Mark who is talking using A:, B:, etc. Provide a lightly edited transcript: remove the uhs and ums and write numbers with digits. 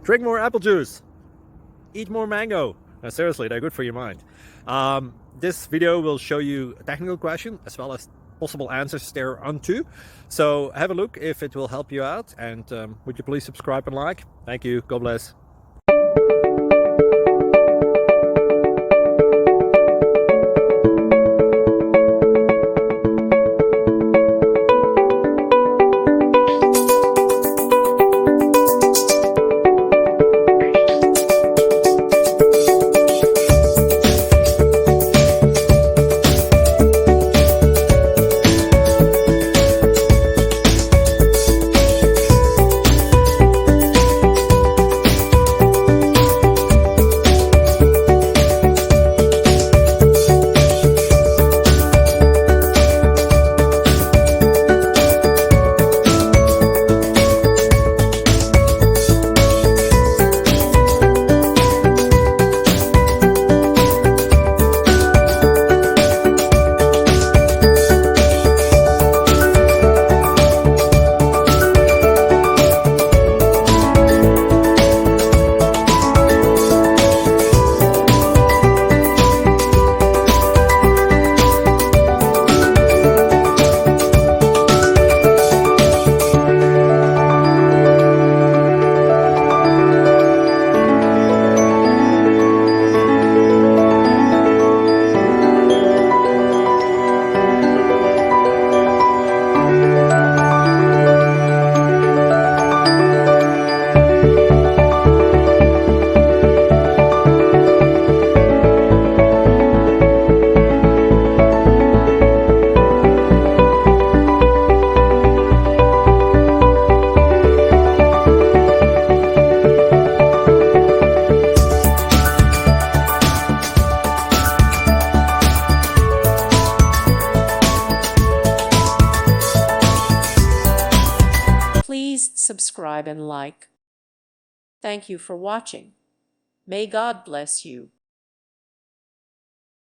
A: Drink more apple juice. Eat more mango. Seriously, they're good for your mind. This video will show you a technical question as well as possible answers thereunto. So have a look if it will help you out, and would you please subscribe and like? Thank you. God bless.
B: Please subscribe and like. Thank you for watching. May God bless you.